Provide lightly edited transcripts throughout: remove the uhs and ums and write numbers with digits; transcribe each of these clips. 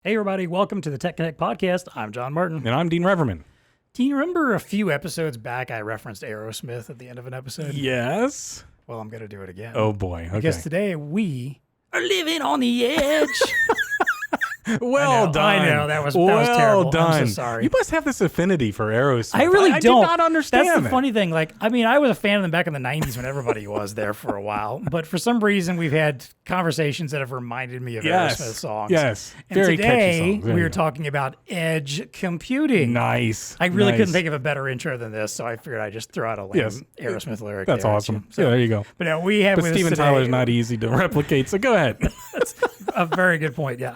Hey everybody, welcome to the TEConnect podcast. I'm John Martin. And I'm Dean Reverman. Do you remember a few episodes back I referenced Aerosmith at the end of an episode? Yes. Well, I'm going to do it again. Oh boy. Okay. Because today we are living on the edge. Well done. I know, that was terrible. Done. I'm so sorry. You must have this affinity for Aerosmith. I really don't. I do not understand That's the it. funny thing. I was a fan of them back in the 90s when everybody was there for a while. But for some reason, we've had conversations that have reminded me of Aerosmith songs. Yes. And Very today, catchy songs. we were talking about edge computing. Nice. I really Nice. couldn't think of a better intro than this, so I figured I'd just throw out a lame Aerosmith lyric. That's there at awesome. you. So, Yeah, there you go. But now we have But with us Steven today, Tyler's not easy to replicate, so go ahead. That's a very good point. Yeah,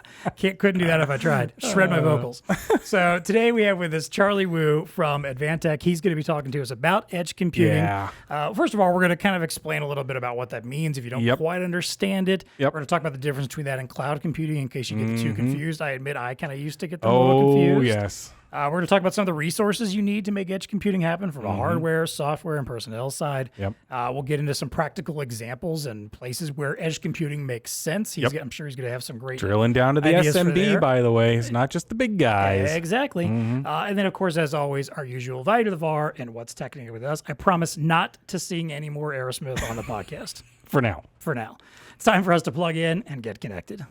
couldn't do that if I tried. Shred my vocals. So today we have with us Charlie Wu from Advantech. He's going to be talking to us about edge computing. Yeah. First of all, we're going to kind of explain a little bit about what that means if you don't quite understand it. Yep. We're going to talk about the difference between that and cloud computing in case you get the two confused. I admit I kind of used to get them a little confused. Oh, yes. We're going to talk about some of the resources you need to make edge computing happen from a hardware, software, and personnel side. Yep. We'll get into some practical examples and places where edge computing makes sense. I'm sure he's going to have some great Drilling down to the ideas for there. SMB, by the way. It's not just the big guys. Exactly. And then, of course, as always, our usual value to the VAR and what's technically with us. I promise not to sing any more Aerosmith on the podcast. For now. For now. It's time for us to plug in and get connected.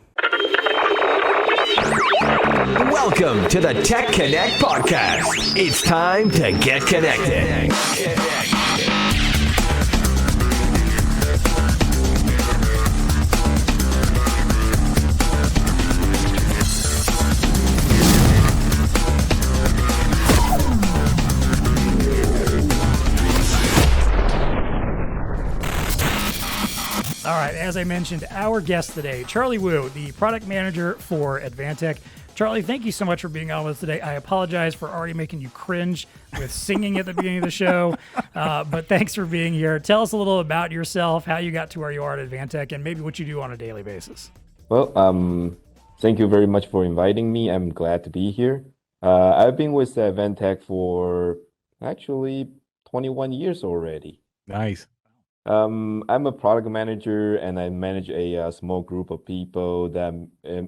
Welcome to the TEConnect podcast. It's time to get connected. All right, as I mentioned, our guest today, Charlie Wu, the product manager for Advantech. Charlie, thank you so much for being on with us today. I apologize for already making you cringe with singing at the beginning of the show, but thanks for being here. Tell us a little about yourself, how you got to where you are at Advantech, and maybe what you do on a daily basis. Well, thank you very much for inviting me. I'm glad to be here. I've been with Advantech for actually 21 years already. Nice. I'm a product manager, and I manage a small group of people that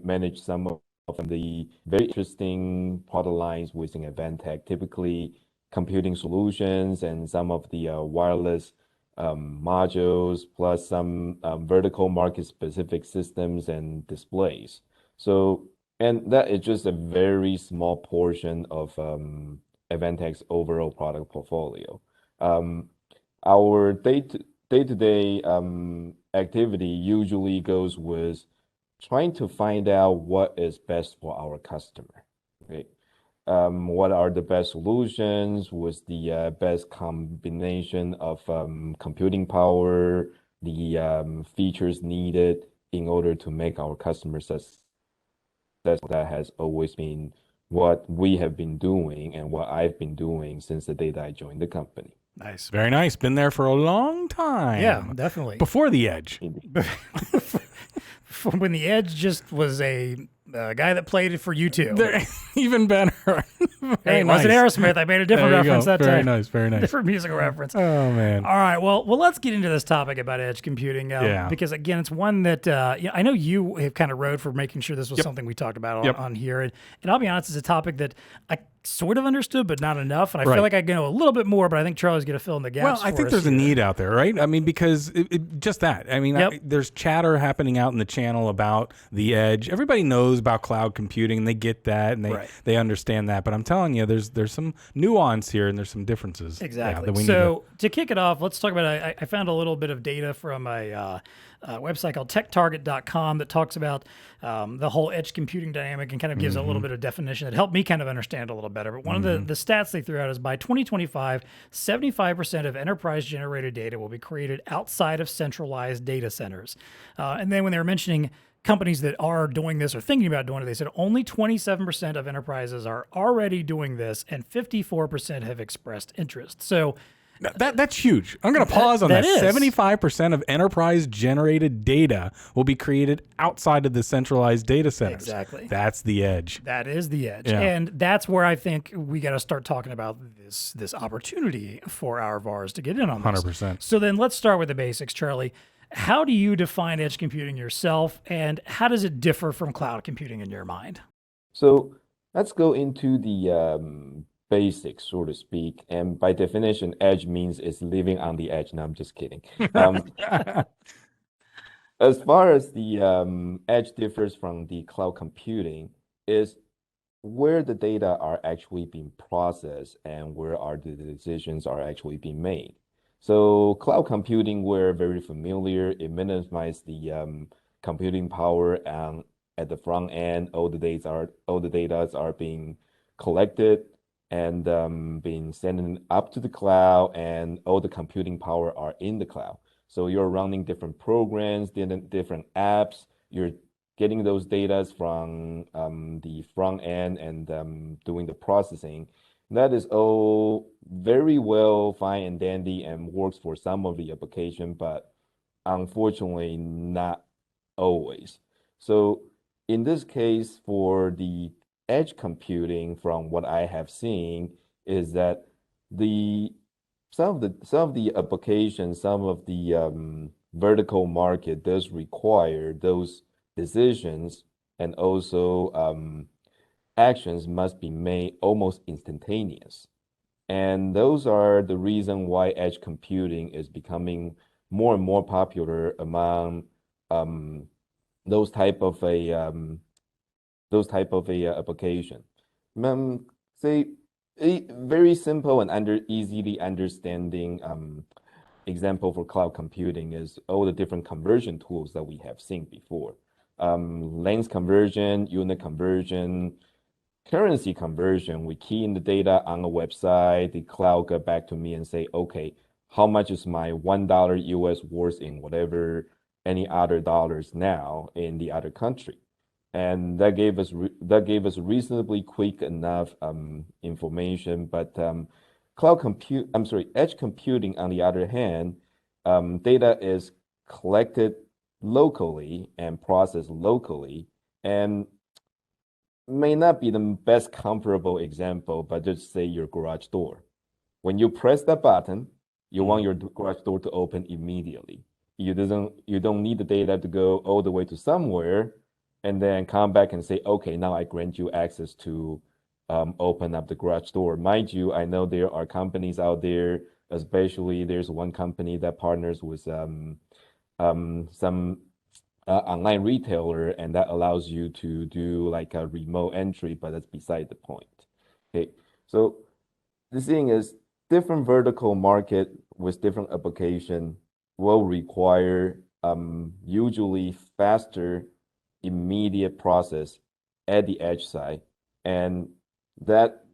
manage some of the very interesting product lines within Advantech, typically computing solutions and some of the wireless modules, plus some vertical market-specific systems and displays. So, and that is just a very small portion of Advantech's overall product portfolio. Our day-to-day activity usually goes with trying to find out what is best for our customer. Okay? What are the best solutions with the best combination of computing power, the features needed in order to make our customers successful. That has always been what we have been doing and what I've been doing since the day that I joined the company. Nice. Very nice. Been there for a long time. Yeah, definitely. Before the edge. When the Edge just was a guy that played it for U2. Even better. Hey, it wasn't Aerosmith. I made a different reference that very time. Nice, very nice. Different musical reference. Oh, man. All right. Well, let's get into this topic about edge computing. Because, again, it's one that I know you have kind of rode for making sure this was something we talked about on here. And I'll be honest, it's a topic that I sort of understood, but not enough. And I feel like I know a little bit more, but I think Charlie's going to fill in the gaps. Well, I think there's a need out there, right? I mean, because just that. I mean, there's chatter happening out in the channel about the edge. Everybody knows about cloud computing, and they get that, and they understand that. But I'm telling you, there's some nuance here, and there's some differences. Exactly. So to kick it off, let's talk about. I found a little bit of data from a website called TechTarget.com that talks about the whole edge computing dynamic and kind of gives a little bit of definition that helped me kind of understand a little better. But one of the stats they threw out is by 2025, 75% of enterprise-generated data will be created outside of centralized data centers. And then when they were mentioning companies that are doing this or thinking about doing it, they said only 27% of enterprises are already doing this, and 54% have expressed interest. So that's huge. I'm going to pause on that. 75% of enterprise-generated data will be created outside of the centralized data centers. Exactly. That's the edge. That is the edge. Yeah. And that's where I think we got to start talking about this opportunity for our VARs to get in on this. 100%. So then let's start with the basics, Charlie. How do you define edge computing yourself, and how does it differ from cloud computing in your mind? So let's go into the basics, so to speak. And by definition, edge means it's living on the edge. No, I'm just kidding. As far as the edge differs from the cloud computing, is where the data are actually being processed and where are the decisions are actually being made. So cloud computing, we're very familiar. It minimizes the computing power and at the front end, all the data are being collected and being sent up to the cloud, and all the computing power are in the cloud. So you're running different programs, different apps. You're getting those data from the front end and doing the processing. That is all very well, fine and dandy, and works for some of the application, but unfortunately not always. So in this case, for the edge computing, from what I have seen, is that the some of the applications, some of the vertical market does require those decisions, and also actions must be made almost instantaneous. And those are the reason why edge computing is becoming more and more popular among um, those type of a application. Say a very simple and easily understanding example for cloud computing is all the different conversion tools that we have seen before. Length conversion, unit conversion, currency conversion. We key in the data on a website, the cloud get back to me and say, okay, how much is my $1 US worth in whatever any other dollars now in the other country? And that gave us reasonably quick enough information. But edge computing, on the other hand, data is collected locally and processed locally, and may not be the best comparable example, but just say your garage door. When you press that button, you want your garage door to open immediately. You don't need the data to go all the way to somewhere and then come back and say, okay, now I grant you access to open up the garage door. Mind you, I know there are companies out there, especially there's one company that partners with some online retailer, and that allows you to do like a remote entry, but that's beside the point. Okay, so the thing is, different vertical market with different application will require usually faster, immediate process at the edge side, and that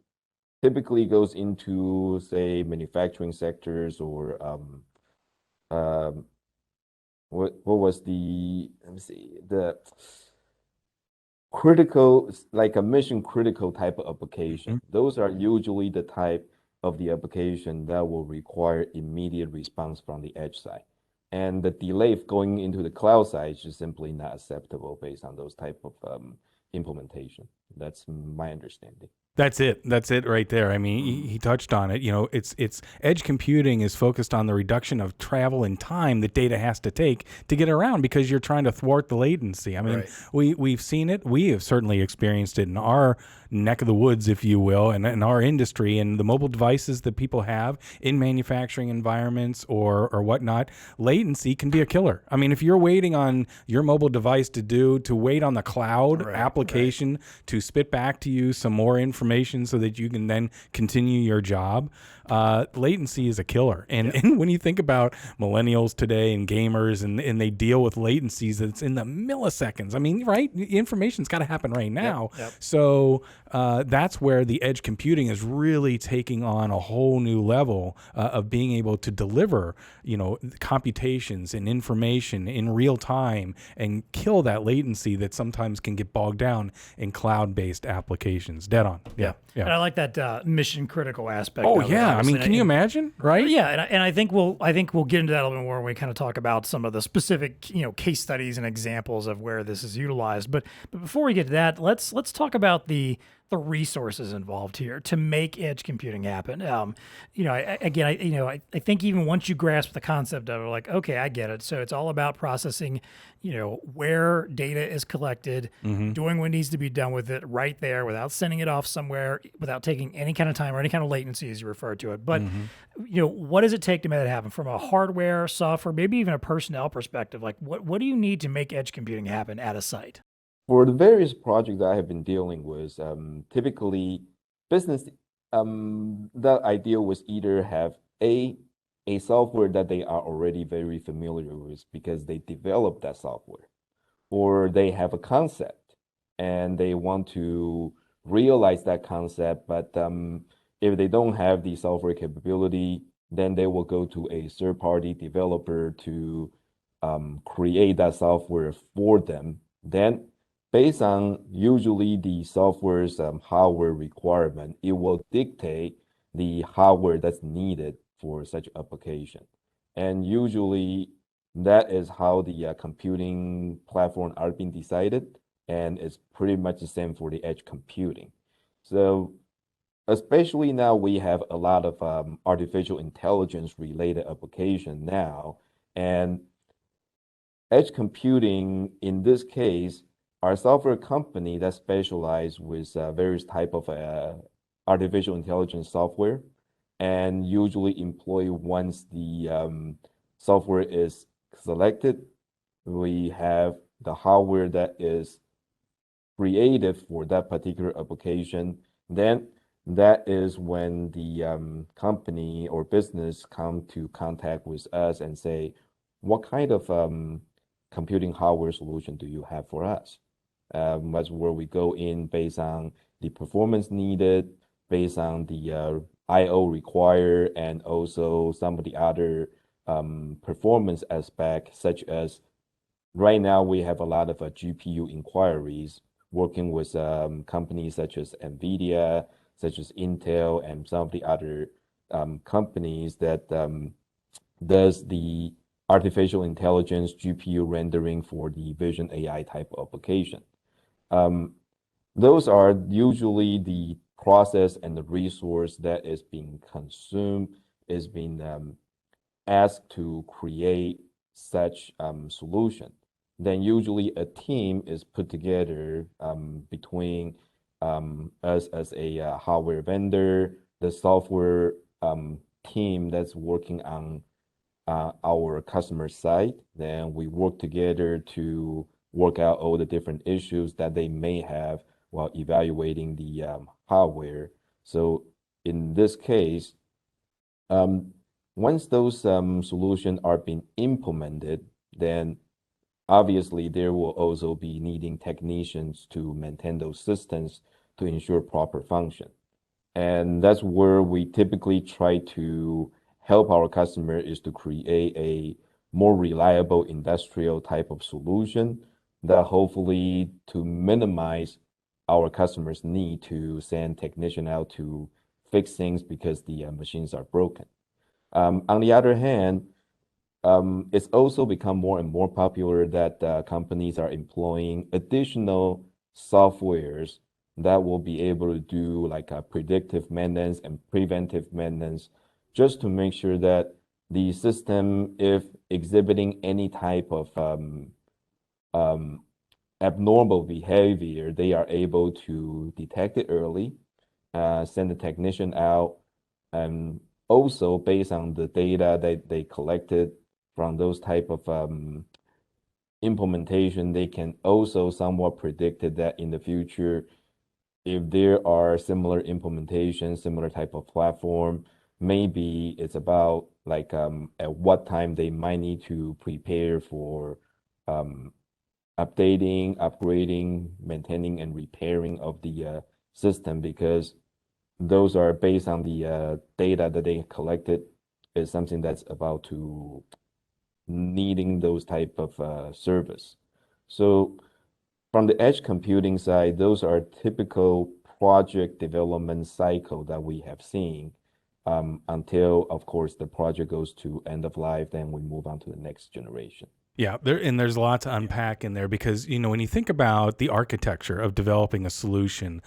typically goes into, say, manufacturing sectors, or what was the, let me see, the critical, like a mission critical type of application. Those are usually the type of the application that will require immediate response from the edge side. And the delay of going into the cloud side is just simply not acceptable based on those type of implementation. That's my understanding. That's it. That's it right there. I mean, he touched on it. You know, it's edge computing is focused on the reduction of travel and time that data has to take to get around, because you're trying to thwart the latency. I mean, we've seen it. We have certainly experienced it in our neck of the woods, if you will, and in our industry, and the mobile devices that people have in manufacturing environments or whatnot. Latency can be a killer. I mean, if you're waiting on your mobile device to wait on the cloud application to spit back to you some more information so that you can then continue your job, latency is a killer. And when you think about millennials today and gamers, and they deal with latencies that's in the milliseconds. I mean, right? Information's got to happen right now. So that's where the edge computing is really taking on a whole new level of being able to deliver, computations and information in real time and kill that latency that sometimes can get bogged down in cloud-based applications. Dead on. Yeah. And I like that mission critical aspect. Oh yeah, I mean, can you imagine, right? Yeah, and I think we'll get into that a little bit more when we kind of talk about some of the specific case studies and examples of where this is utilized. But before we get to that, let's talk about the the resources involved here to make edge computing happen. I think even once you grasp the concept of it, like, okay, I get it. So it's all about processing, where data is collected, doing what needs to be done with it right there without sending it off somewhere, without taking any kind of time or any kind of latency, as you refer to it. But, what does it take to make that happen from a hardware, software, maybe even a personnel perspective? Like, what do you need to make edge computing happen at a site? For the various projects that I have been dealing with, typically business, the idea was either have a software that they are already very familiar with because they developed that software, or they have a concept and they want to realize that concept, but if they don't have the software capability, then they will go to a third-party developer to create that software for them. Then based on usually the software's hardware requirement, it will dictate the hardware that's needed for such application. And usually that is how the computing platform are being decided, and it's pretty much the same for the edge computing. So especially now we have a lot of artificial intelligence related application now, and edge computing in this case are software company that specialize with various type of artificial intelligence software, and usually employ once the software is selected, we have the hardware that is created for that particular application. Then that is when the company or business come to contact with us and say, what kind of computing hardware solution do you have for us? That's where we go in based on the performance needed, based on the I/O required, and also some of the other performance aspects, such as right now we have a lot of GPU inquiries working with companies such as NVIDIA, such as Intel, and some of the other companies that does the artificial intelligence GPU rendering for the vision AI type of application. Those are usually the process and the resource that is being consumed, is being asked to create such solution. Then usually a team is put together between us as a hardware vendor, the software team that's working on our customer side. Then we work together to work out all the different issues that they may have while evaluating the hardware. So in this case, once those solutions are being implemented, then obviously there will also be needing technicians to maintain those systems to ensure proper function. And that's where we typically try to help our customer is to create a more reliable industrial type of solution that hopefully to minimize our customers' need to send technician out to fix things because the machines are broken. On the other hand, it's also become more and more popular that companies are employing additional softwares that will be able to do like a predictive maintenance and preventive maintenance, just to make sure that the system, if exhibiting any type of abnormal behavior, they are able to detect it early, send the technician out, and also based on the data that they collected from those type of implementation, they can also somewhat predict that in the future, if there are similar implementations, similar type of platform, maybe it's about like at what time they might need to prepare for updating, upgrading, maintaining, and repairing of the system, because those are based on the data that they collected, is something that's about to needing those type of service. So from the edge computing side, those are typical project development cycle that we have seen until, of course, the project goes to end of life, then we move on to the next generation. Yeah, there's a lot to unpack in there because, when you think about the architecture of developing a solution,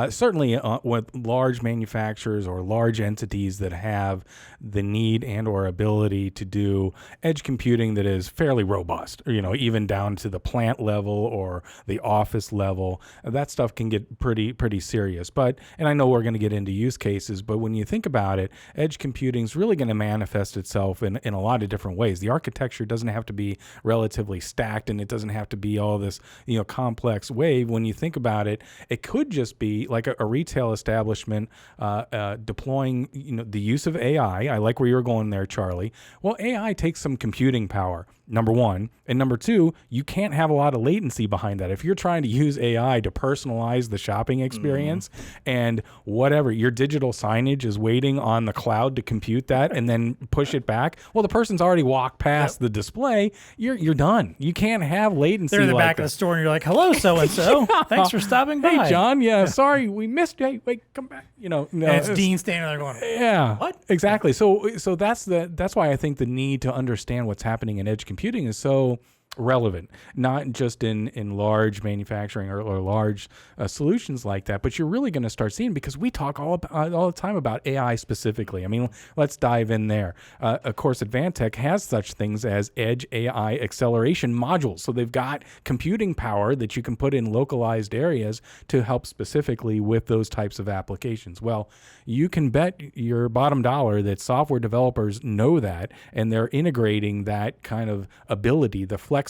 certainly with large manufacturers or large entities that have the need and or ability to do edge computing that is fairly robust, even down to the plant level or the office level, that stuff can get pretty serious. And I know we're going to get into use cases, but when you think about it, edge computing is really going to manifest itself in a lot of different ways. The architecture doesn't have to be relatively stacked, and it doesn't have to be all this complex wave. When you think about it, it could just be like a retail establishment deploying the use of AI. I like where you're going there, Charlie. Well, AI takes some computing power, number one, and number two, you can't have a lot of latency behind that. If you're trying to use AI to personalize the shopping experience and whatever, your digital signage is waiting on the cloud to compute that and then push it back. Well, the person's already walked past the display. You're done. You can't have latency. They're in the like back that. of the store, and you're like, "Hello, so and so. Thanks for stopping by." Hey, John. Yeah, sorry we missed you. Hey, wait, come back. No, and it's Dean standing there going, "Yeah, what?" Exactly. So that's why I think the need to understand what's happening in edge computing is so relevant, not just in large manufacturing or large solutions like that, but you're really going to start seeing, because we talk all the time about AI specifically. I mean, let's dive in there. Of course, Advantech has such things as edge AI acceleration modules. So they've got computing power that you can put in localized areas to help specifically with those types of applications. Well, you can bet your bottom dollar that software developers know that, and they're integrating that kind of ability, the flexibility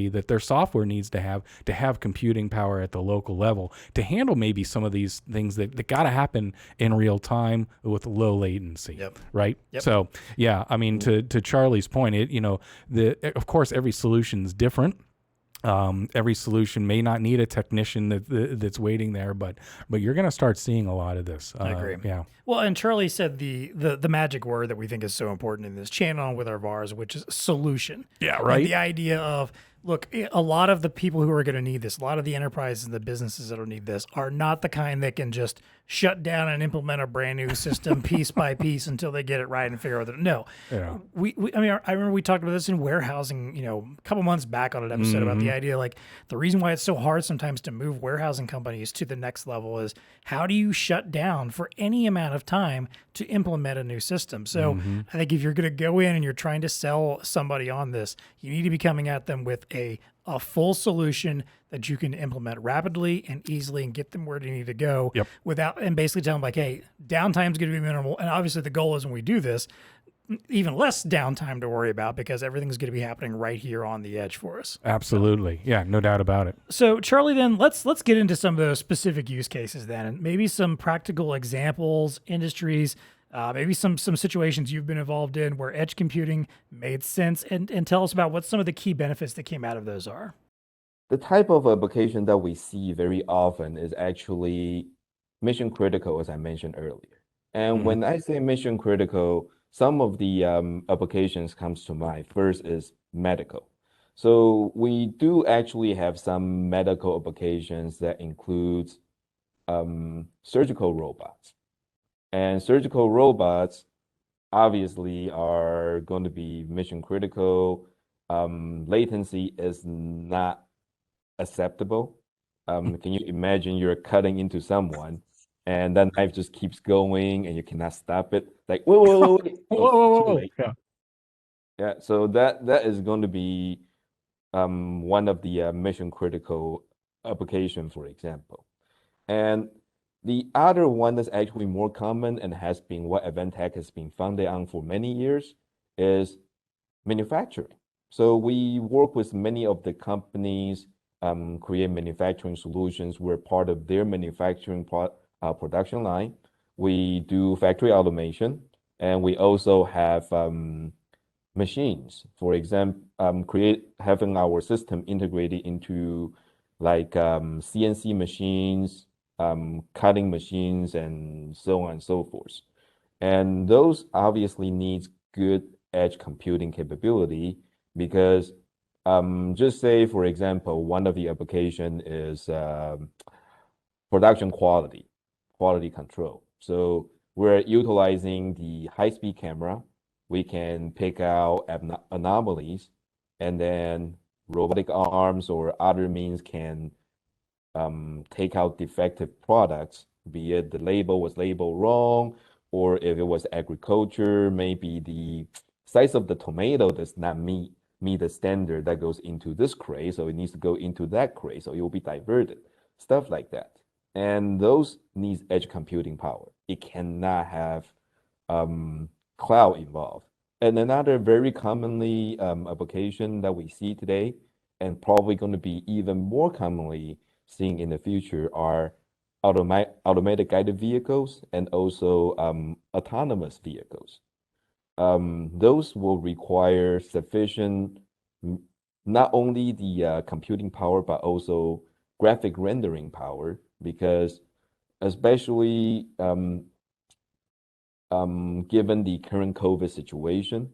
that their software needs to have computing power at the local level to handle maybe some of these things that got to happen in real time with low latency. Yep. Right. Yep. So yeah, I mean, to Charlie's point, of course every solution is different. Every solution may not need a technician that's waiting there, but you're going to start seeing a lot of this. I agree. Yeah. Well, and Charlie said the magic word that we think is so important in this channel with our VARs, which is solution. Yeah, right. And the idea of, look, a lot of the people who are going to need this, a lot of the enterprises and the businesses that will need this are not the kind that can just shut down and implement a brand new system piece by piece until they get it right and figure out that. No, Yeah. I remember we talked about this in warehousing, a couple months back on an episode about the idea, like the reason why it's so hard sometimes to move warehousing companies to the next level is how do you shut down for any amount of time to implement a new system? So I think if you're going to go in and you're trying to sell somebody on this, you need to be coming at them with a full solution that you can implement rapidly and easily and get them where they need to go without, and basically tell them like, hey, downtime is going to be minimal. And obviously the goal is when we do this, even less downtime to worry about because everything's going to be happening right here on the edge for us. Absolutely. Yeah, no doubt about it. So Charlie, then let's get into some of those specific use cases then, and maybe some practical examples, industries, maybe some situations you've been involved in where edge computing made sense, and tell us about what some of the key benefits that came out of those are. The type of application that we see very often is actually mission critical, as I mentioned earlier. And when I say mission critical, some of the applications comes to mind. First is medical. So we do actually have some medical applications that includes surgical robots. And surgical robots obviously are going to be mission critical. Latency is not acceptable. Can you imagine you're cutting into someone and that knife just keeps going and you cannot stop it? Like, whoa. Whoa. Yeah, so that is going to be one of the mission critical application, for example. And the other one that's actually more common and has been what Advantech has been founded on for many years is manufacturing. So we work with many of the companies, create manufacturing solutions. We're part of their manufacturing production line. We do factory automation, and we also have machines. For example, having our system integrated into like CNC machines, cutting machines, and so on and so forth. And those obviously needs good edge computing capability because just say, for example, one of the application is production quality control. So we're utilizing the high-speed camera. We can pick out anomalies and then robotic arms or other means can take out defective products, be it the label was labeled wrong, or if it was agriculture, maybe the size of the tomato does not meet the standard that goes into this crate, so it needs to go into that crate, so it will be diverted, stuff like that. And those needs edge computing power. It cannot have cloud involved. And another very commonly application that we see today, and probably going to be even more commonly seen in the future, are automated guided vehicles and also autonomous vehicles. Those will require sufficient, not only the computing power, but also graphic rendering power, because especially given the current COVID situation,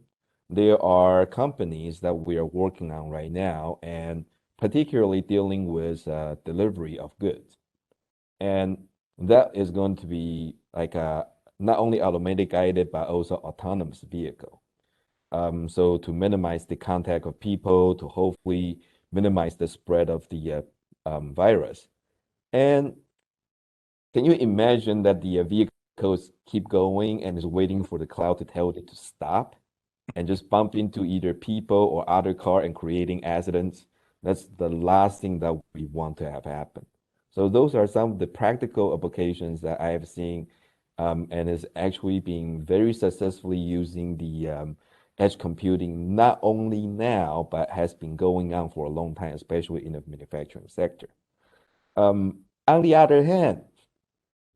there are companies that we are working on right now, and particularly dealing with delivery of goods. And that is going to be like a not only automated guided, but also autonomous vehicle. So to minimize the contact of people, to hopefully minimize the spread of the virus. And can you imagine that the vehicles keep going and is waiting for the cloud to tell it to stop and just bump into either people or other car and creating accidents? That's the last thing that we want to have happen. So those are some of the practical applications that I have seen, and is actually being very successfully using the edge computing, not only now, but has been going on for a long time, especially in the manufacturing sector. On the other hand,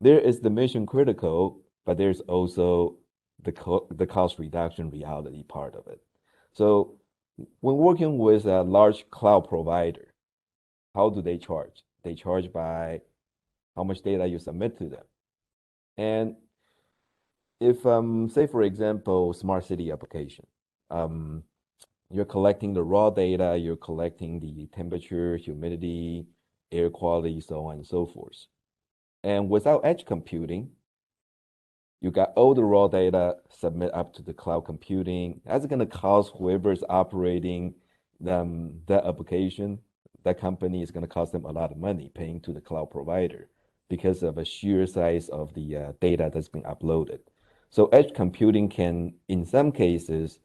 there is the mission critical, but there's also the cost reduction reality part of it. So when working with a large cloud provider, how do they charge? They charge by how much data you submit to them. And if, say, for example, smart city application, you're collecting the raw data, you're collecting the temperature, humidity, air quality, so on and so forth. And without edge computing, you got all the raw data submit up to the cloud computing. That's going to cost whoever's operating that application, that company, is going to cost them a lot of money paying to the cloud provider because of a sheer size of the data that's been uploaded. So edge computing can, in some cases,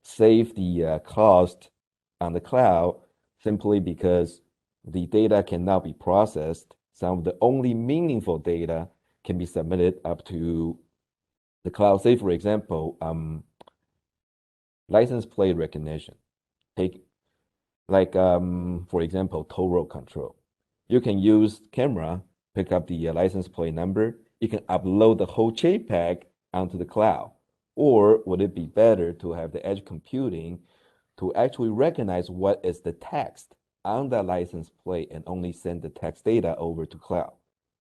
save the cost on the cloud simply because the data can now be processed. Some of the only meaningful data can be submitted up to the cloud. Say, for example, license plate recognition. Take like, for example, toll road control. You can use camera, pick up the license plate number. You can upload the whole JPEG onto the cloud. Or would it be better to have the edge computing to actually recognize what is the text on that license plate and only send the text data over to cloud?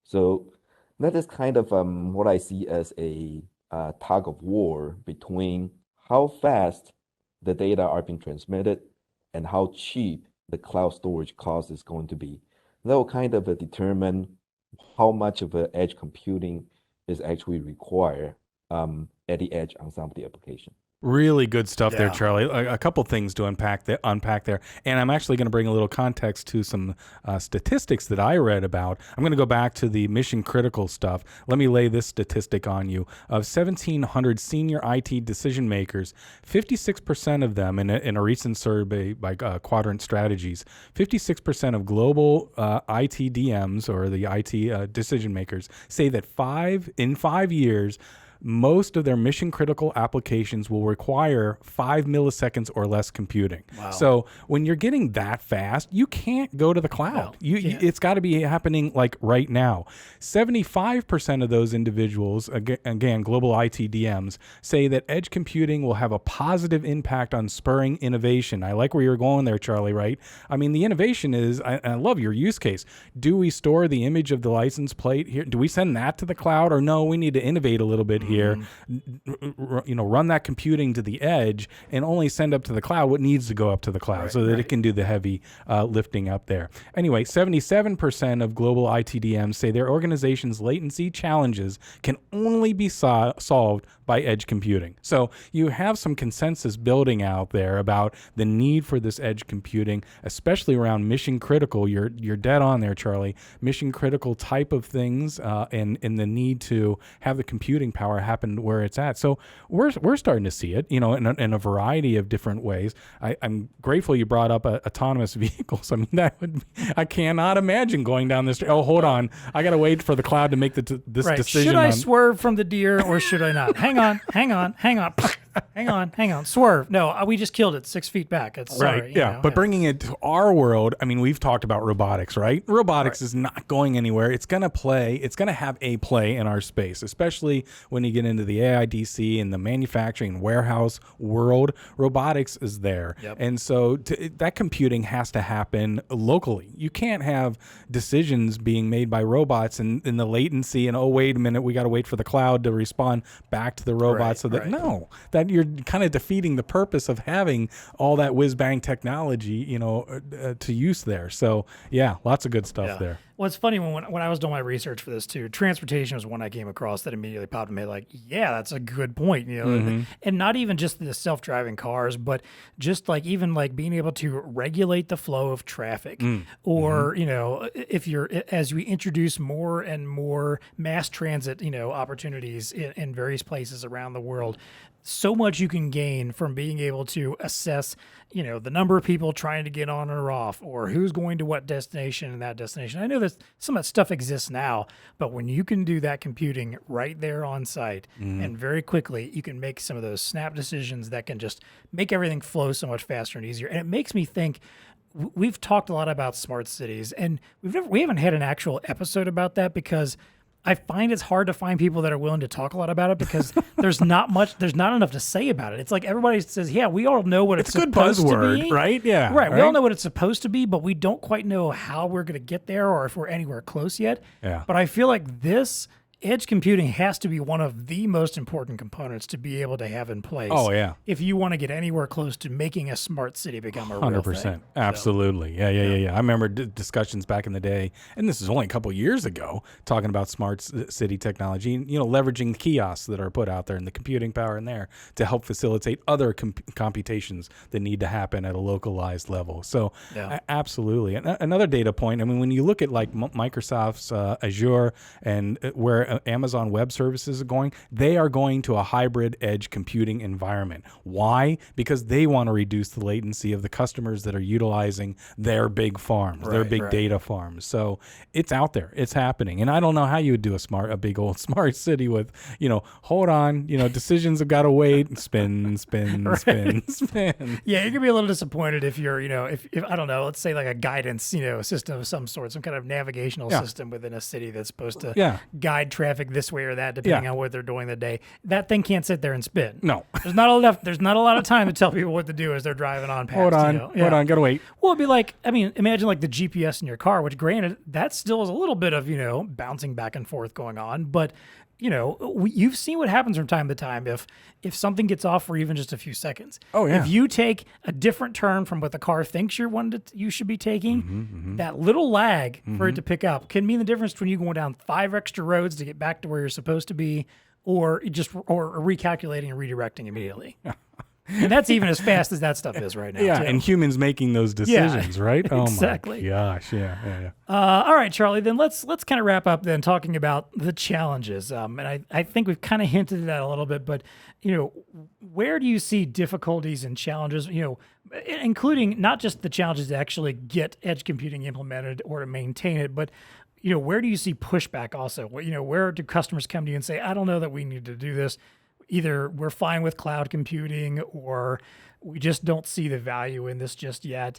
So that is kind of what I see as a tug of war between how fast the data are being transmitted and how cheap the cloud storage cost is going to be. That will kind of determine how much of an edge computing is actually required at the edge on some of the application. Really good stuff there, Charlie. A couple things to unpack there. And I'm actually going to bring a little context to some statistics that I read about. I'm going to go back to the mission critical stuff. Let me lay this statistic on you. Of 1,700 senior IT decision makers, 56% of them, in a recent survey by Quadrant Strategies, 56% of global IT DMs, or the IT decision makers, say that in 5 years, most of their mission critical applications will require 5 milliseconds or less computing. Wow. So when you're getting that fast, you can't go to the cloud. No, it's got to be happening like right now. 75% of those individuals, again, global IT DMs, say that edge computing will have a positive impact on spurring innovation. I like where you're going there, Charlie, right? I mean, the innovation is, I love your use case. Do we store the image of the license plate here? Do we send that to the cloud? Or no, we need to innovate a little bit here. here, run that computing to the edge and only send up to the cloud what needs to go up to the cloud so that it can do the heavy lifting up there. Anyway, 77% of global ITDMs say their organization's latency challenges can only be solved by edge computing. So you have some consensus building out there about the need for this edge computing, especially around mission critical. You're dead on there, Charlie. Mission critical type of things, and the need to have the computing power happen where it's at. So we're starting to see it, in a variety of different ways. I'm grateful you brought up autonomous vehicles. I mean, I cannot imagine going down this. Oh, hold on, I gotta wait for the cloud to make this decision. Should I swerve from the deer or should I not? Hang on. Swerve. No, we just killed it 6 feet back. It's sorry. Yeah. But bringing it to our world, I mean, we've talked about robotics, right? Robotics is not going anywhere. It's going to have a play in our space, especially when you get into the AIDC and the manufacturing and warehouse world. Robotics is there. Yep. And so that computing has to happen locally. You can't have decisions being made by robots and the latency and, oh, wait a minute, we got to wait for the cloud to respond back to the robot. That you're kind of defeating the purpose of having all that whiz bang technology, to use there. So yeah, lots of good stuff there. Well, it's funny when I was doing my research for this too, transportation was one I came across that immediately popped in my head, like, yeah, that's a good point, and not even just the self-driving cars, but just like even like being able to regulate the flow of traffic, or if as we introduce more and more mass transit, opportunities in various places around the world. So much you can gain from being able to assess, the number of people trying to get on or off, or who's going to what destination and that destination. I know that some of that stuff exists now, but when you can do that computing right there on site and very quickly, you can make some of those snap decisions that can just make everything flow so much faster and easier. And it makes me think, we've talked a lot about smart cities, and we haven't had an actual episode about that because I find it's hard to find people that are willing to talk a lot about it because there's not enough to say about it. It's like everybody says, yeah, we all know what it's supposed to be. It's a good buzzword, right? Yeah. Right. We all know what it's supposed to be, but we don't quite know how we're going to get there or if we're anywhere close yet. Yeah. But I feel like this edge computing has to be one of the most important components to be able to have in place. Oh, yeah. If you want to get anywhere close to making a smart city become a real thing. 100%. Absolutely. So, yeah. I remember discussions back in the day, and this is only a couple years ago, talking about smart city technology, leveraging kiosks that are put out there and the computing power in there to help facilitate other computations that need to happen at a localized level. So absolutely. Another data point, I mean, when you look at like Microsoft's Azure and where Amazon Web Services are going, they are going to a hybrid edge computing environment. Why? Because they want to reduce the latency of the customers that are utilizing their big farms, their big data farms. So it's out there, it's happening. And I don't know how you would do a big old smart city with, hold on, decisions have got to wait, spin. Yeah, you're gonna be a little disappointed if you're, if I don't know, let's say like a guidance, system of some sort, some kind of navigational system within a city that's supposed to guide traffic this way or that, depending on what they're doing the day. That thing can't sit there and spin. No, there's not a lot of time to tell people what to do as they're driving on past. Hold on, gotta wait. Well, it'd be like, I mean, imagine like the GPS in your car, which granted, that still is a little bit of bouncing back and forth going on, but you've seen what happens from time to time if something gets off for even just a few seconds. Oh yeah. If you take a different turn from what the car thinks you should be taking, that little lag for it to pick up can mean the difference between you going down 5 extra roads to get back to where you're supposed to be, or recalculating and redirecting immediately. And that's even as fast as that stuff is right now. Yeah, too. And humans making those decisions, right? Exactly. Oh my gosh, yeah. All right, Charlie, then let's kind of wrap up then talking about the challenges. And I think we've kind of hinted at that a little bit, but, where do you see difficulties and challenges, including not just the challenges to actually get edge computing implemented or to maintain it, but where do you see pushback also? Where do customers come to you and say, I don't know that we need to do this? Either we're fine with cloud computing or we just don't see the value in this just yet.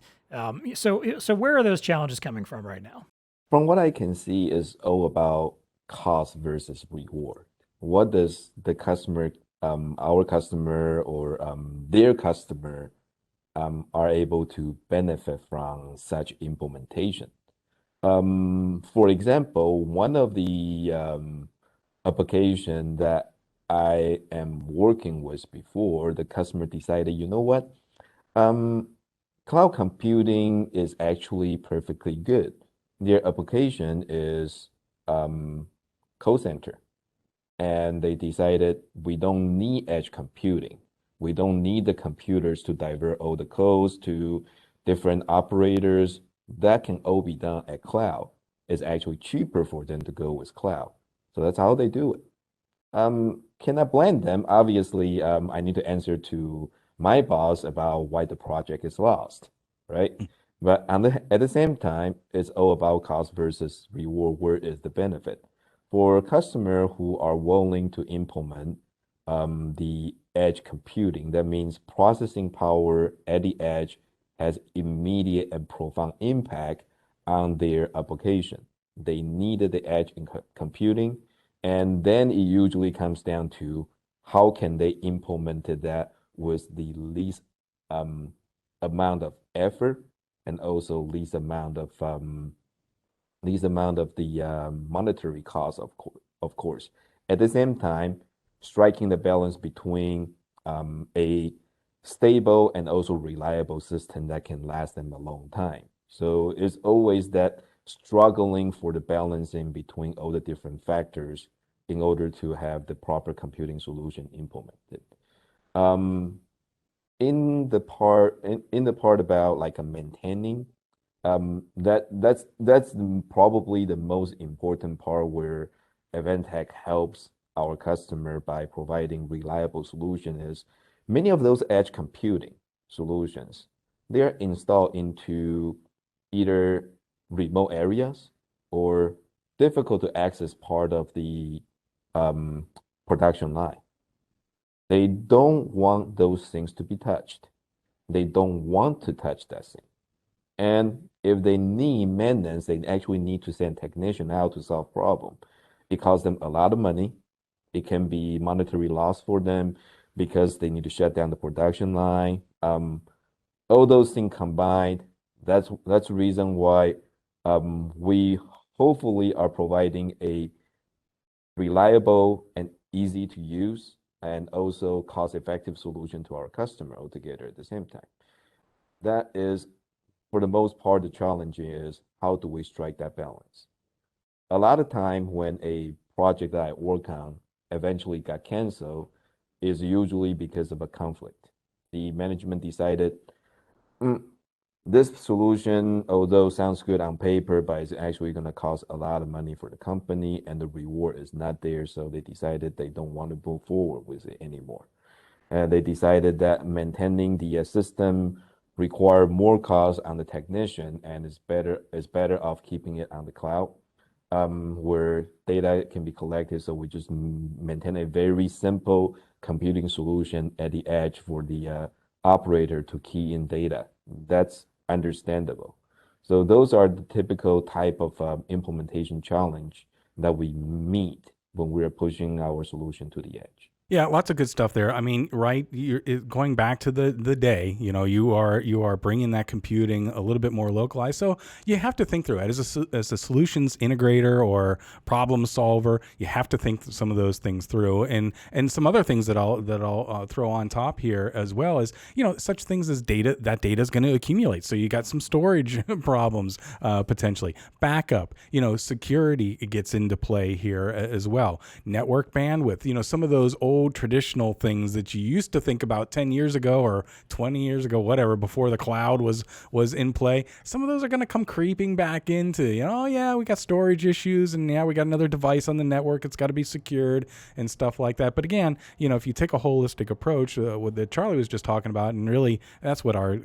So where are those challenges coming from right now? From what I can see is all about cost versus reward. What does the customer, our customer or their customer are able to benefit from such implementation? For example, one of the application that I am working with before, the customer decided, you know what? Um, Cloud computing is actually perfectly good. Their application is call center, and they decided we don't need edge computing. We don't need the computers to divert all the codes to different operators. That can all be done at cloud. It's actually cheaper for them to go with cloud. So that's how they do it. Can I blame them? Obviously, I need to answer to my boss about why the project is lost, right? But at the same time, it's all about cost versus reward. Where is the benefit? For customers who are willing to implement the edge computing, that means processing power at the edge has immediate and profound impact on their application. They needed the edge in computing, and then it usually comes down to how can they implement that with the least amount of effort and also least amount of the monetary cost, of course. At the same time, striking the balance between a stable and also reliable system that can last them a long time. So it's always that struggling for the balancing between all the different factors in order to have the proper computing solution implemented. Um, in the part about like a maintaining, that's probably the most important part where Advantech helps our customer by providing reliable solution is many of those edge computing solutions, they're installed into either remote areas or difficult to access part of the um, production line. They don't want those things to be touched. They don't want to touch that thing. And if they need maintenance, they actually need to send technician out to solve problem. It costs them a lot of money. It can be monetary loss for them because they need to shut down the production line. All those things combined, that's the reason why we hopefully are providing a reliable and easy to use and also cost-effective solution to our customer altogether at the same time. That is, for the most part, the challenge is how do we strike that balance? A lot of time when a project that I work on eventually got canceled is usually because of a conflict. The management decided, this solution, although sounds good on paper, but it's actually going to cost a lot of money for the company and the reward is not there. So they decided they don't want to move forward with it anymore. And they decided that maintaining the system require more cost on the technician and it's better off keeping it on the cloud, where data can be collected. So we just maintain a very simple computing solution at the edge for the operator to key in data. That's understandable. So those are the typical type of implementation challenge that we meet when we're pushing our solution to the edge. Yeah, lots of good stuff there. I mean, right? Going back to the day, you are bringing that computing a little bit more localized. So you have to think through it as a solutions integrator or problem solver. You have to think some of those things through, and some other things that I'll throw on top here as well as such things as data. That data is going to accumulate. So you got some storage problems potentially, backup. Security gets into play here as well. Network bandwidth. Some of those old traditional things that you used to think about 10 years ago or 20 years ago, whatever, before the cloud was in play. Some of those are going to come creeping back into, we got storage issues and we got another device on the network. It's got to be secured and stuff like that. But again, if you take a holistic approach, what that Charlie was just talking about, and really that's what our,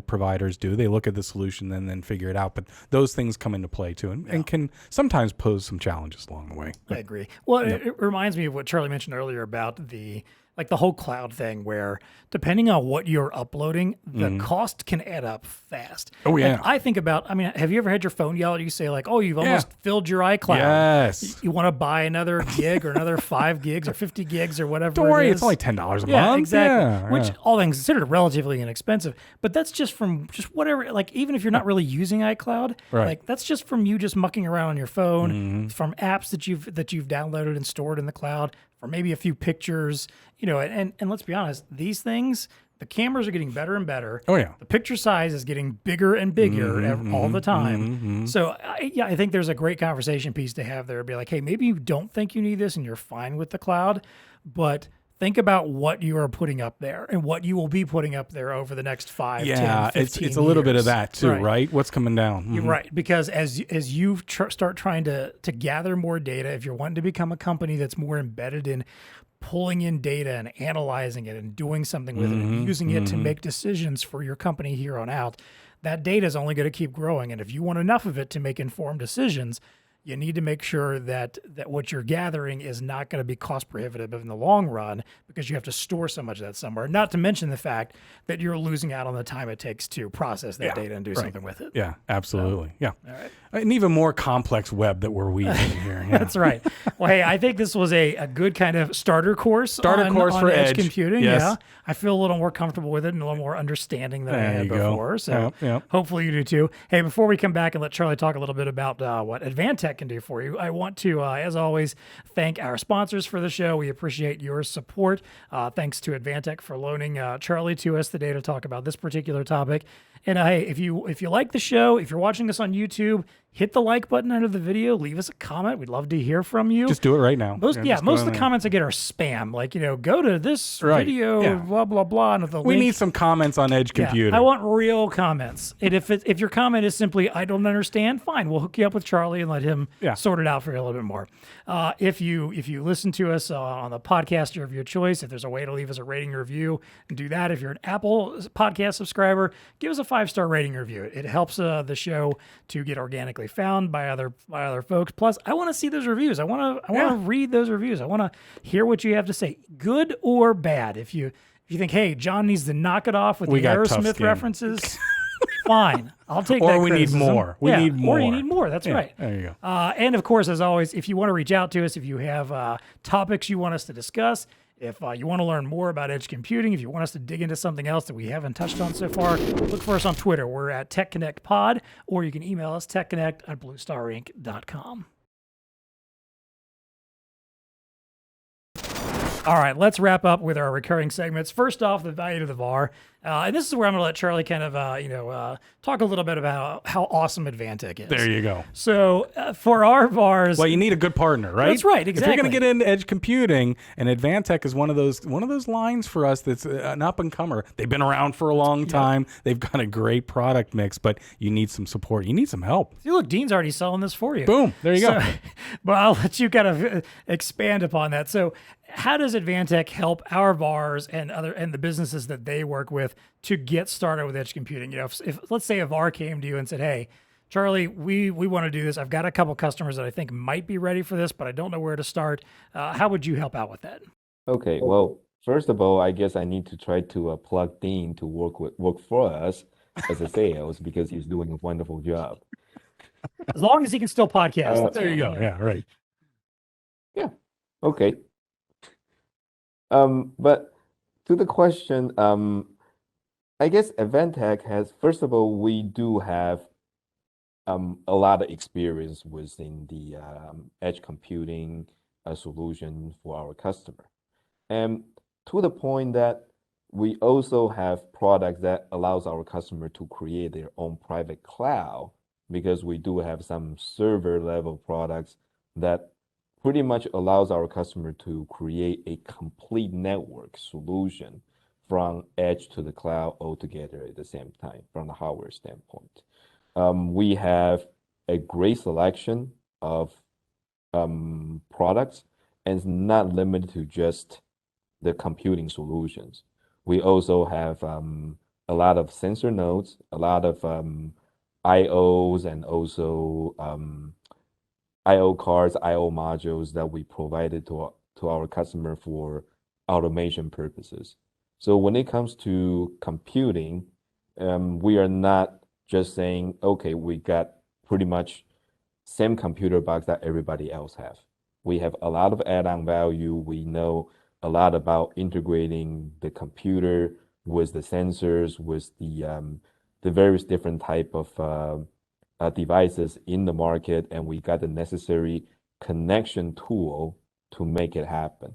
providers do. They look at the solution and then figure it out. But those things come into play too and can sometimes pose some challenges along the way. I agree. Well, it reminds me of what Charlie mentioned earlier about the like the whole cloud thing where depending on what you're uploading, the cost can add up fast. Oh, yeah. Like I think about, I mean, have you ever had your phone yell at you say like, oh, you've almost filled your iCloud. Yes. You want to buy another gig or another 5 gigs or 50 gigs or whatever. Don't worry, it's only $10 a month. Yeah, exactly. Yeah, Which all things considered relatively inexpensive. But that's just from just whatever, like even if you're not really using iCloud, like that's just from you just mucking around on your phone, from apps that you've downloaded and stored in the cloud, or maybe a few pictures, you know, and let's be honest, these things, the cameras are getting better and better. Oh, yeah. The picture size is getting bigger and bigger all the time. So, I think there's a great conversation piece to have there. Be like, hey, maybe you don't think you need this and you're fine with the cloud, but think about what you are putting up there and what you will be putting up there over the next 5, 10, 15 it's a little bit of years. that too, right? What's coming down? You're right, because as you start trying to gather more data, if you're wanting to become a company that's more embedded in pulling in data and analyzing it and doing something with it and using it to make decisions for your company here on out, that data is only going to keep growing. And if you want enough of it to make informed decisions, you need to make sure that what you're gathering is not going to be cost prohibitive in the long run because you have to store so much of that somewhere. Not to mention the fact that you're losing out on the time it takes to process that data and do something with it. Yeah, absolutely. So, all right. An even more complex web that we're weaving here. Yeah. That's right. Well, hey, I think this was a good kind of starter course on for edge computing. Yes. Yeah, I feel a little more comfortable with it and a little more understanding than I had before. So hopefully you do too. Hey, before we come back and let Charlie talk a little bit about what Advantech can do for you, I want to, as always, thank our sponsors for the show. We appreciate your support. Thanks to Advantech for loaning Charlie to us today to talk about this particular topic. And hey, if you like the show, if you're watching us on YouTube, hit the like button under the video. Leave us a comment. We'd love to hear from you. Just do it right now. Most of the comments I get are spam. Like, go to this video, blah, blah, blah. And with the we link. need some comments on edge computing. I want real comments. And if your comment is simply, I don't understand, fine. We'll hook you up with Charlie and let him sort it out for you a little bit more. If you listen to us on the podcaster of your choice, if there's a way to leave us a rating review, do that. If you're an Apple podcast subscriber, give us a 5-star rating review. It helps the show to get organically found by other folks. Plus, I want to see those reviews. I want to read those reviews. I want to hear what you have to say, good or bad. If you think, hey, John needs to knock it off with the Aerosmith references, fine. I'll take that. Or we need more. We need more. Or you need more. That's right. There you go. And of course, as always, if you want to reach out to us, if you have topics you want us to discuss, if you want to learn more about edge computing, if you want us to dig into something else that we haven't touched on so far, look for us on Twitter. We're at TEConnect Pod, or you can email us TEConnect@BlueStarInc.com. All right, let's wrap up with our recurring segments. First off, the value to the VAR. And this is where I'm going to let Charlie kind of, talk a little bit about how awesome Advantech is. There you go. So for our VARs... Well, you need a good partner, right? That's right, exactly. If you're going to get into edge computing, and Advantech is one of those lines for us that's an up-and-comer. They've been around for a long time. They've got a great product mix, but you need some support. You need some help. See, look, Dean's already selling this for you. Boom. There you go. But I'll let you kind of expand upon that. So how does Advantech help our VARs and the businesses that they work with to get started with edge computing? If let's say a VAR came to you and said, hey, Charlie, we want to do this. I've got a couple customers that I think might be ready for this, but I don't know where to start. How would you help out with that? Okay, well, first of all, I guess I need to try to plug Dean to work for us as a sales because he's doing a wonderful job. As long as he can still podcast. There you go. Yeah, right. Yeah. Okay. But to the question, I guess Advantech has, first of all, we do have a lot of experience within the edge computing solution for our customer. And to the point that we also have products that allows our customer to create their own private cloud because we do have some server level products that pretty much allows our customer to create a complete network solution from edge to the cloud all together at the same time from the hardware standpoint. We have a great selection of products, and it's not limited to just the computing solutions. We also have a lot of sensor nodes, a lot of IOs, and also IO cards, IO modules that we provided to our customer for automation purposes. So when it comes to computing, we are not just saying, okay, we got pretty much same computer box that everybody else have. We have a lot of add-on value. We know a lot about integrating the computer with the sensors, with the various different type of devices in the market, and we got the necessary connection tool to make it happen.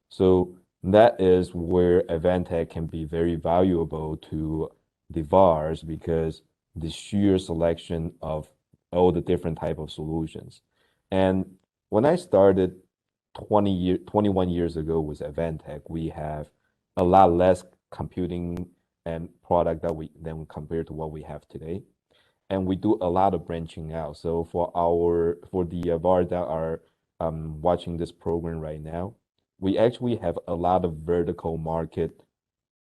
So that is where Advantech can be very valuable to the VARs because the sheer selection of all the different type of solutions. And when I started 21 years ago with Advantech, we have a lot less computing and product than compared to what we have today. And we do a lot of branching out. So for the VARs that are watching this program right now, we actually have a lot of vertical market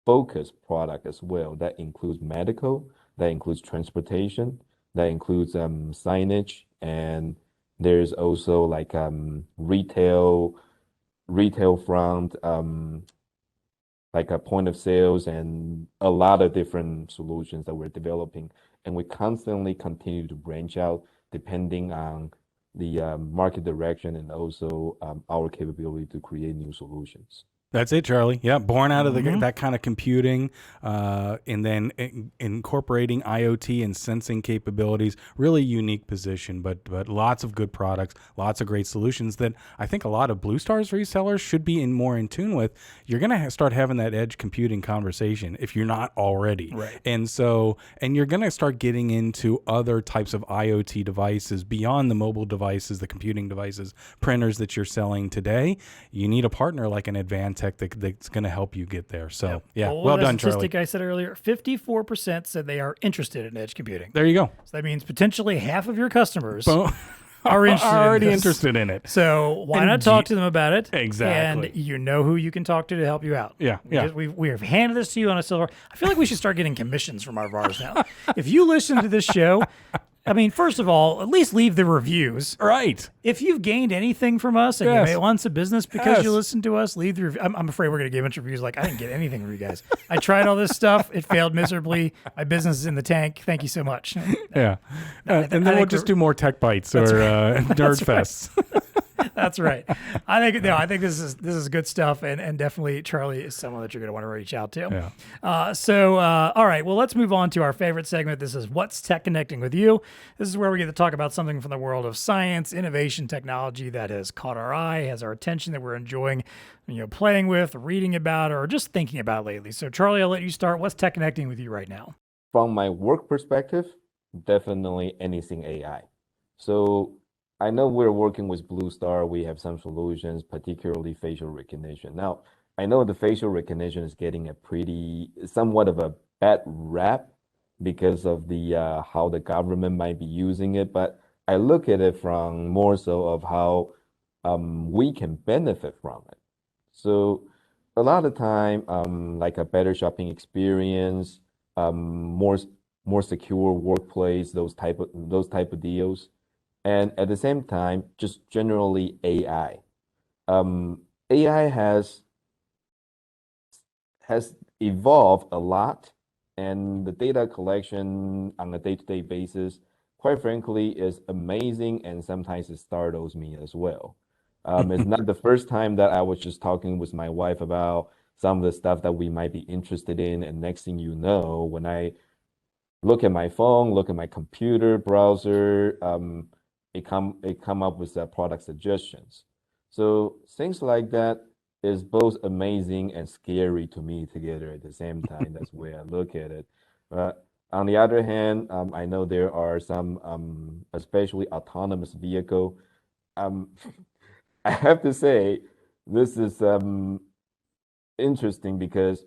focused product as well. That includes medical, that includes transportation, that includes signage, and there's also like retail front, like a point of sales, and a lot of different solutions that we're developing. And we constantly continue to branch out depending on the market direction and also our capability to create new solutions. That's it, Charlie. Yeah, born out of that kind of computing, and then incorporating IoT and sensing capabilities. Really unique position, but lots of good products, lots of great solutions that I think a lot of BlueStar's resellers should be more in tune with. You're going to start having that edge computing conversation if you're not already, right? And you're going to start getting into other types of IoT devices beyond the mobile devices, the computing devices, printers that you're selling today. You need a partner like an Advantech that's going to help you get there. So, yeah, well done, Charlie. Statistic I said earlier, 54% said they are interested in edge computing. There you go. So that means potentially half of your customers are already interested in it. So why not talk to them about it? Exactly. And you know who you can talk to help you out. Yeah. We have handed this to you on a silver. I feel like we should start getting commissions from our VARs now. If you listen to this show, I mean, first of all, at least leave the reviews. Right. If you've gained anything from us and you made once a business because you listened to us, leave the review. I'm afraid we're going to get a bunch of reviews like, I didn't get anything from you guys. I tried all this stuff. It failed miserably. My business is in the tank. Thank you so much. Yeah. And then we'll just do more Tech Bites or Nerd Fests. That's right. I think this is good stuff, and definitely Charlie is someone that you're going to want to reach out to. Yeah. All right. Well, let's move on to our favorite segment. This is What's Tech Connecting with You. This is where we get to talk about something from the world of science, innovation, technology that has caught our eye, has our attention, that we're enjoying, playing with, reading about, or just thinking about lately. So, Charlie, I'll let you start. What's Tech Connecting with you right now? From my work perspective, definitely anything AI. So I know we're working with BlueStar. We have some solutions, particularly facial recognition. Now, I know the facial recognition is getting somewhat of a bad rap because of the how the government might be using it, but I look at it from more so of how we can benefit from it. So a lot of time, like a better shopping experience, more secure workplace, those type of deals. And at the same time, just generally AI. AI has evolved a lot, and the data collection on a day-to-day basis, quite frankly, is amazing, and sometimes it startles me as well. It's not the first time that I was just talking with my wife about some of the stuff that we might be interested in, and next thing you know, when I look at my phone, look at my computer browser, it come up with product suggestions. So things like that is both amazing and scary to me together at the same time. That's the way I look at it. But on the other hand, I know there are some, especially autonomous vehicle. I have to say, this is interesting because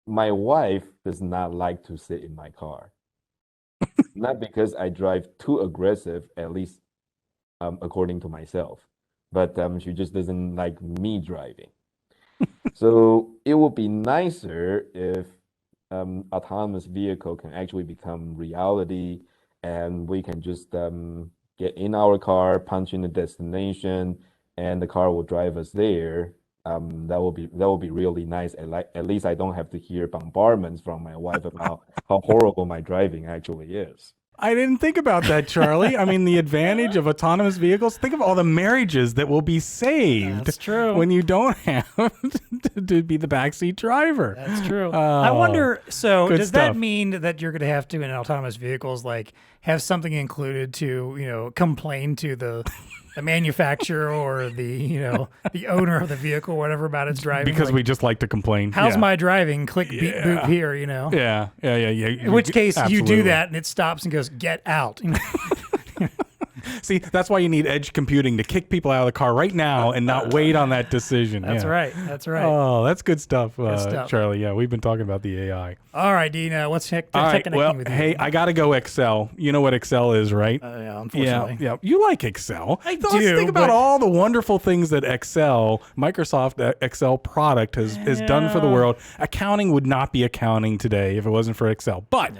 my wife does not like to sit in my car. Not because I drive too aggressive, at least according to myself, but she just doesn't like me driving. So it would be nicer if autonomous vehicle can actually become reality, and we can just get in our car, punch in the destination, and the car will drive us there. that will be really nice. And at least I don't have to hear bombardments from my wife about how horrible my driving actually is. I didn't think about that, Charlie. I mean, the advantage of autonomous vehicles, think of all the marriages that will be saved. That's true. When you don't have to be the backseat driver. That's true. Oh, I wonder, so does stuff. that mean that you're going to have to, in autonomous vehicles, like have something included to, complain to the manufacturer or the owner of the vehicle, whatever, about its driving? Because like, we just like to complain. How's my driving? Click beep boop here, Yeah. In which case you do that and it stops and goes, get out. See, that's why you need edge computing to kick people out of the car right now and not wait on that decision. That's right. Oh, that's good stuff, stuff. Charlie. Yeah, we've been talking about the AI. All right, Dean, what's TEConnecting with you? Hey, I got to go Excel. You know what Excel is, right? Yeah, unfortunately. Yeah. You like Excel. I Let's do, think about but- all the wonderful things that Microsoft Excel product has done for the world. Accounting would not be accounting today if it wasn't for Excel. But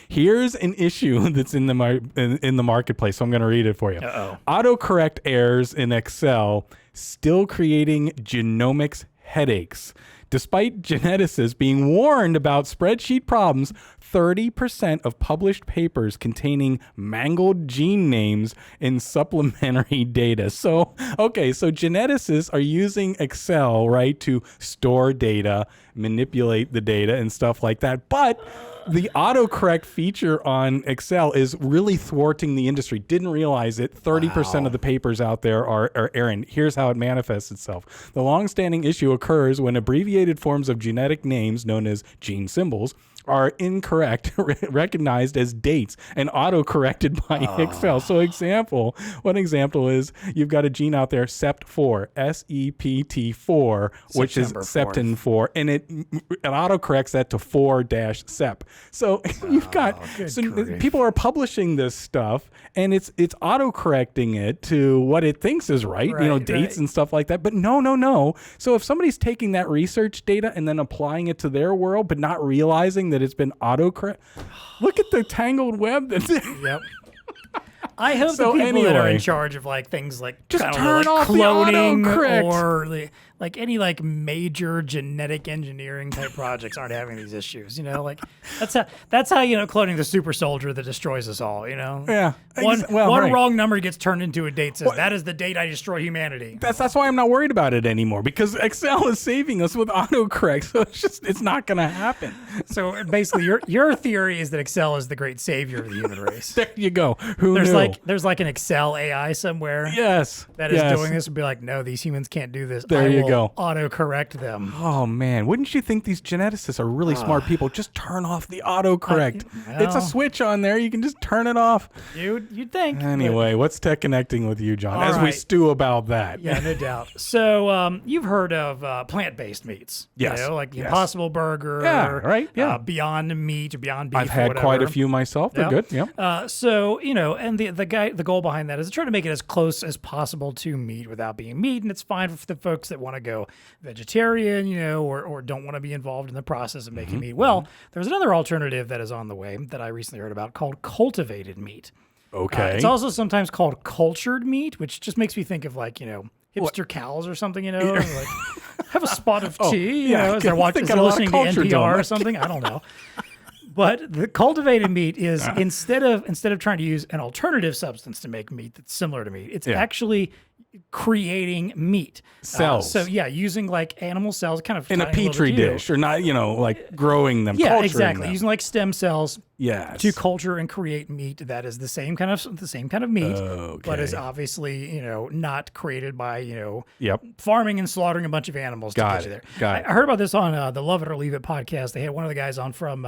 here's an issue that's in the marketplace. So I'm going to read it for you. Autocorrect errors in Excel still creating genomics headaches. Despite geneticists being warned about spreadsheet problems, 30% of published papers containing mangled gene names in supplementary data. So geneticists are using Excel, right, to store data, manipulate the data and stuff like that. But the autocorrect feature on Excel is really thwarting the industry. Didn't realize it. 30% of the papers out there are errant. Here's how it manifests itself. The longstanding issue occurs when abbreviated forms of genetic names, known as gene symbols, are incorrect, recognized as dates, and auto-corrected by Excel. So one example is you've got a gene out there, SEPT4, SEPT4, which is septin 4, and it auto-corrects that to 4-SEP. So you've got people are publishing this stuff, and it's auto-correcting it to what it thinks is right, dates and stuff like that. But no. So if somebody's taking that research data and then applying it to their world, but not realizing that it's been autocorrect, look at the tangled web that's Yep. I hope the people that are in charge of things like just turn off cloning the autocorrect. or any major genetic engineering type projects aren't having these issues. That's how cloning the super soldier that destroys us all. Yeah. One wrong number gets turned into a date says that is the date I destroy humanity. That's why I'm not worried about it anymore, because Excel is saving us with autocorrect. So it's not going to happen. So basically, your theory is that Excel is the great savior of the human race. There you go. Who knew? There's an Excel AI somewhere. Yes. That is doing this and be like, no, these humans can't do this. There you go. Auto-correct them. Oh, man. Wouldn't you think these geneticists are really smart people? Just turn off the autocorrect. It's a switch on there. You can just turn it off. You'd think. Anyway, what's TEConnecting with you, John, as we stew about that? Yeah, no doubt. So you've heard of plant-based meats. Yes. Like the Impossible Burger. Yeah, right. Yeah. Beyond Meat or Beyond Beef. I've had quite a few myself. They're good. Yeah. And the goal behind that is to try to make it as close as possible to meat without being meat. And it's fine for the folks that want to go vegetarian, or don't want to be involved in the process of making meat. Well, there's another alternative that is on the way that I recently heard about called cultivated meat. Okay. It's also sometimes called cultured meat, which just makes me think of hipster cows or something, like have a spot of tea, as they're listening to NPR or something. I don't know. But the cultivated meat is instead of trying to use an alternative substance to make meat that's similar to meat, it's actually creating meat cells. Using animal cells, kind of in a petri dish, or not, growing them. Yeah, culturing exactly. them. Using stem cells. Yes. To culture and create meat that is the same kind of meat, but is obviously not created by farming and slaughtering a bunch of animals to get you there. Got it. I heard about this on the Love It or Leave It podcast. They had one of the guys on from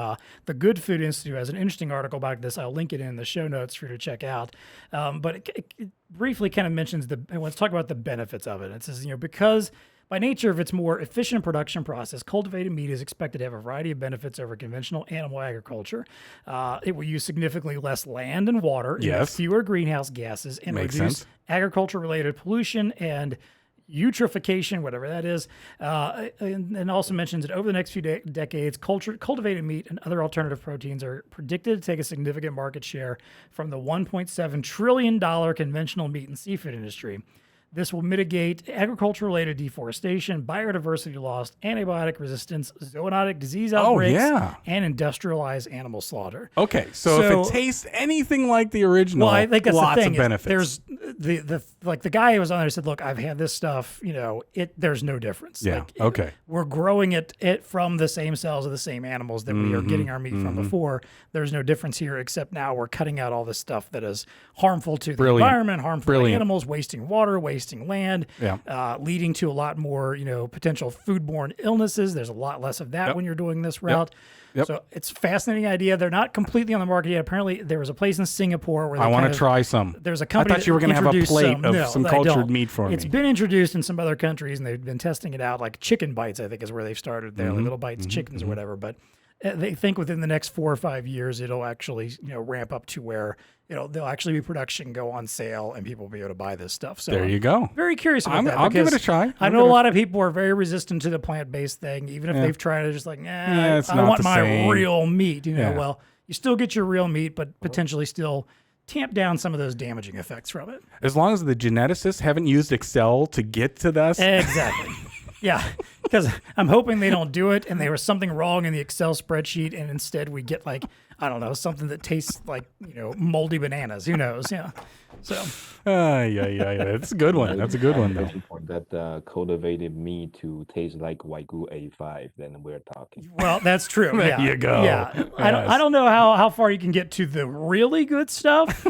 the Good Food Institute has an interesting article about this. I'll link it in the show notes for you to check out. But it briefly kind of mentions let's talk about the benefits of it. It says because by nature of its more efficient production process, cultivated meat is expected to have a variety of benefits over conventional animal agriculture. It will use significantly less land and water, fewer greenhouse gases, and reduce agriculture-related pollution and eutrophication, whatever that is, and also mentions that over the next few decades, cultivated meat and other alternative proteins are predicted to take a significant market share from the $1.7 trillion conventional meat and seafood industry. This will mitigate agriculture-related deforestation, biodiversity loss, antibiotic resistance, zoonotic disease outbreaks, and industrialized animal slaughter. Okay, so if it tastes anything like the original, well, I think that's lots the thing. of benefits. There's the guy who was on there said, "Look, I've had this stuff. There's no difference. Yeah. Okay. We're growing it from the same cells of the same animals that we are getting our meat from before. There's no difference here, except now we're cutting out all this stuff that is harmful to the environment, harmful to animals, wasting water, wasting land, leading to a lot more, potential foodborne illnesses. There's a lot less of that when you're doing this route. Yep. So it's a fascinating idea. They're not completely on the market yet. Apparently, there was a place in Singapore where I want to try some. There's a company. I thought you were going to have a plate of some cultured meat for me. It's been introduced in some other countries, and they've been testing it out. Like chicken bites, I think, is where they've started there, like little bites, chickens or whatever. But they think within the next 4 or 5 years, it'll actually, ramp up to where there'll actually be production, go on sale, and people will be able to buy this stuff. So there you go. Very curious about that. I'll give it a try. I know a lot of people are very resistant to the plant-based thing, even if they've tried it. Just like, I want my real meat. Well, you still get your real meat, but potentially still tamp down some of those damaging effects from it. As long as the geneticists haven't used Excel to get to this. Exactly. Yeah, because I'm hoping they don't do it and there was something wrong in the Excel spreadsheet and instead we get something that tastes like, moldy bananas. Who knows? Yeah. So. That's a good one. That's a good one, though. For that cultivated meat to taste like Wagyu A5, then we're talking. Well, that's true. There you go. Yeah. Yes. I don't know how far you can get to the really good stuff,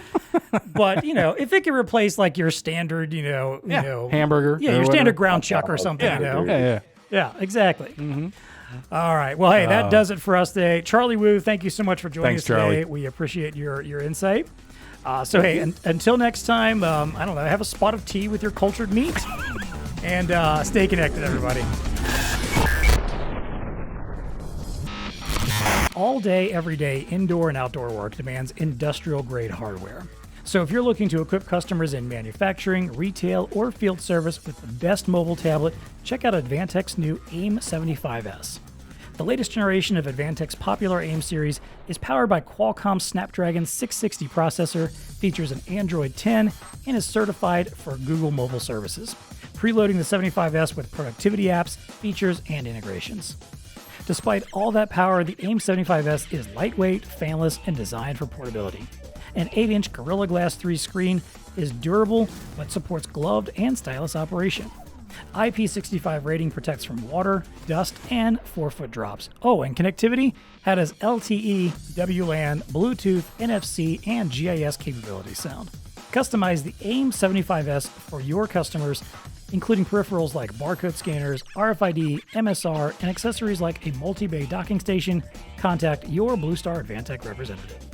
but if it can replace like your standard, hamburger, your standard ground chuck or something, Yeah, exactly. Mm-hmm. All right. Well, hey, that does it for us today. Charlie Wu, thank you so much for joining us today. Charlie. We appreciate your insight. Until next time, I don't know, have a spot of tea with your cultured meat and stay connected, everybody. All day, every day, indoor and outdoor work demands industrial-grade hardware. So if you're looking to equip customers in manufacturing, retail, or field service with the best mobile tablet, check out Advantech's new AIM-75S. The latest generation of Advantech's popular AIM series is powered by Qualcomm's Snapdragon 660 processor, features an Android 10, and is certified for Google mobile services, preloading the 75S with productivity apps, features, and integrations. Despite all that power, the AIM-75S is lightweight, fanless, and designed for portability. An 8-inch Gorilla Glass 3 screen is durable, but supports gloved and stylus operation. IP65 rating protects from water, dust, and 4-foot drops. Oh, and connectivity has LTE, WLAN, Bluetooth, NFC, and GIS capability sound. Customize the AIM-75S for your customers, including peripherals like barcode scanners, RFID, MSR, and accessories like a multi-bay docking station. Contact your BlueStar Advantech representative.